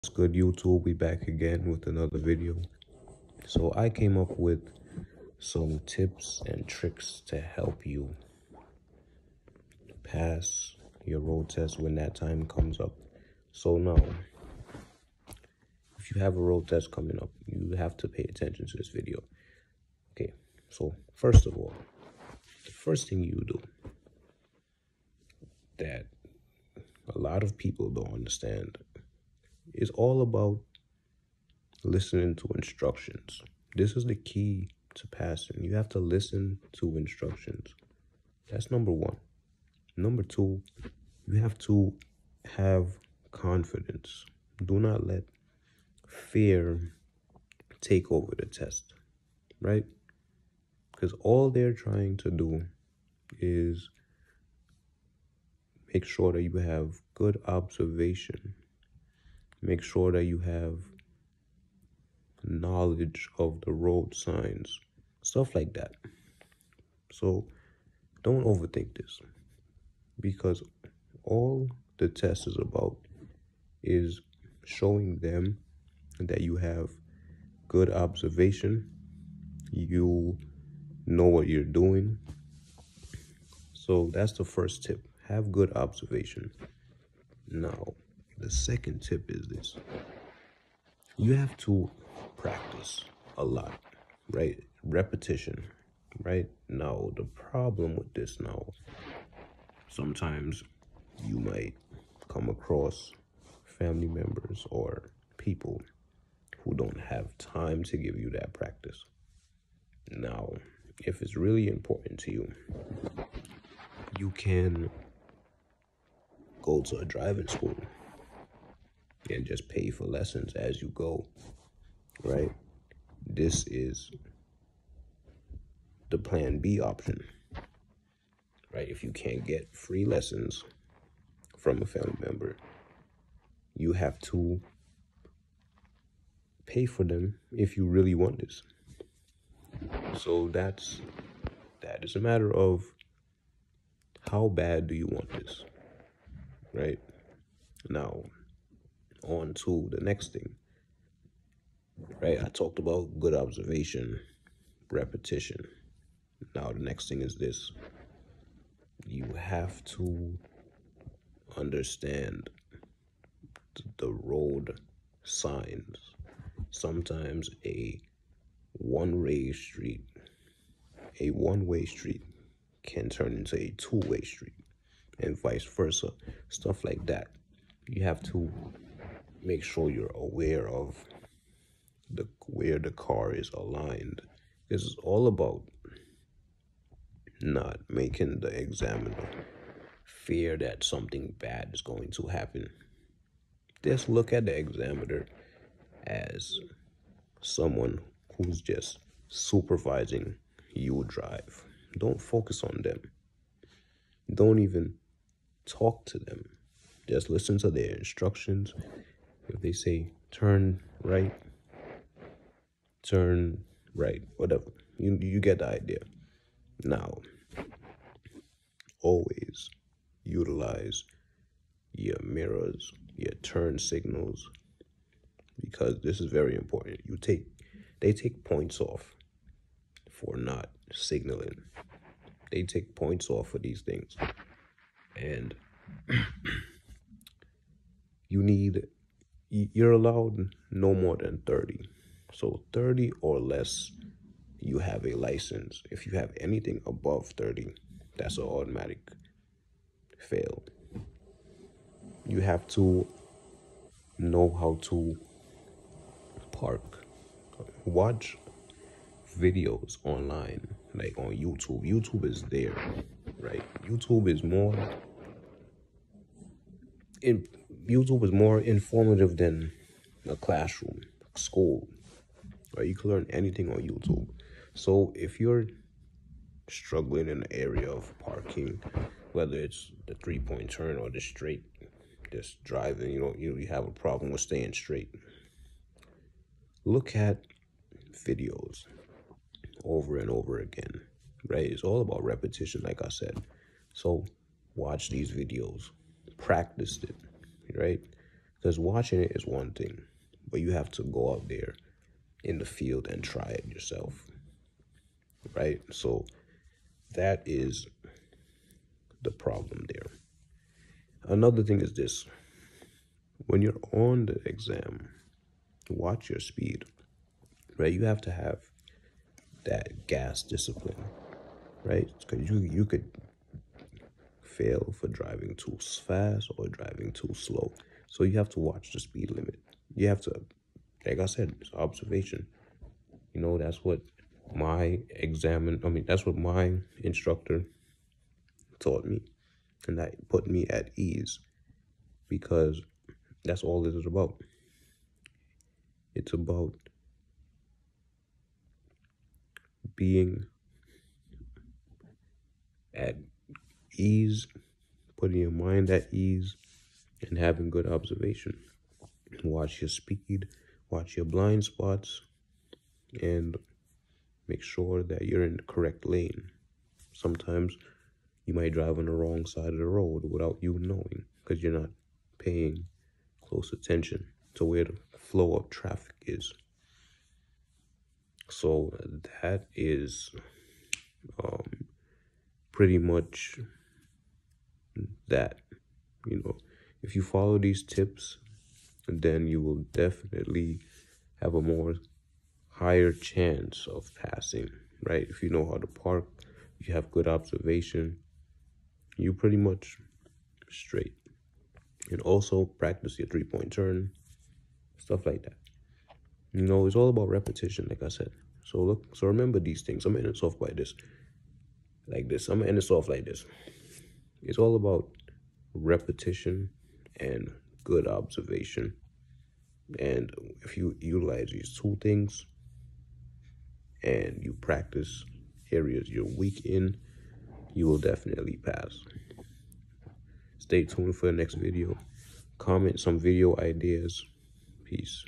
What's good, YouTube? We back again with another video. So I came up with some tips and tricks to help you pass your road test when that time comes up. So now, if you have a road test coming up, you have to pay attention to this video. Okay, so first of all, the first thing you do that a lot of people don't understand is all about listening to instructions. This is the key to passing. You have to listen to instructions. That's number one. Number two, you have to have confidence. Do not let fear take over the test, right? Because all they're trying to do is make sure that you have good observation. Make sure that you have knowledge of the road signs, stuff like that. So don't overthink this, because all the test is about is showing them that you have good observation, you know what you're doing. So that's the first tip. Have good observation. Now, the second tip is this. You have to practice a lot, right? Repetition, right? Now, the problem with this now, sometimes you might come across family members or people who don't have time to give you that practice. Now, if it's really important to you, you can go to a driving school and just pay for lessons as you go, right? This is the plan B option, right? If you can't get free lessons from a family member, you have to pay for them if you really want this. So that is a matter of how bad do you want this, right? Now, on to the next thing, right? I talked about good observation, repetition. Now, the next thing is this. You have to understand the road signs. Sometimes a one-way street can turn into a two-way street, and vice versa, stuff like that. You have to make sure you're aware of where the car is aligned. This is all about not making the examiner fear that something bad is going to happen. Just look at the examiner as someone who's just supervising you drive. Don't focus on them. Don't even talk to them. Just listen to their instructions. If they say turn right, whatever. You get the idea. Now, always utilize your mirrors, your turn signals, because this is very important. They take points off for not signaling. They take points off for these things. And you're allowed no more than 30. So 30 or less, you have a license. If you have anything above 30, that's an automatic fail. You have to know how to park. Watch videos online, like on YouTube. YouTube is there, right? YouTube is more informative than a classroom, school, right? You can learn anything on YouTube. So if you're struggling in the area of parking, whether it's the 3-point turn or the straight, just driving, you have a problem with staying straight, look at videos over and over again, right? It's all about repetition, like I said. So watch these videos, practice it, right? Because watching it is one thing, but you have to go out there in the field and try it yourself, right? So that is the problem there. Another thing is this: when you're on the exam, watch your speed, right? You have to have that gas discipline, right? Because you could fail for driving too fast or driving too slow. So you have to watch the speed limit. You have to, like I said, it's observation. You know, that's what that's what my instructor taught me. And that put me at ease because that's all it is about. It's about being at ease, putting your mind at ease, and having good observation. Watch your speed, watch your blind spots, and make sure that you're in the correct lane. Sometimes you might drive on the wrong side of the road without you knowing because you're not paying close attention to where the flow of traffic is. So that is pretty much that. You know, if you follow these tips, then you will definitely have a more higher chance of passing, right? If you know how to park, you have good observation, you pretty much straight. And also practice your 3-point turn, stuff like that. You know, it's all about repetition, like I said. So remember these things. I'm gonna end it off by this. Like this. I'm gonna end this off like this. It's all about repetition and good observation. And if you utilize these two things and you practice areas you're weak in, you will definitely pass. Stay tuned for the next video. Comment some video ideas. Peace.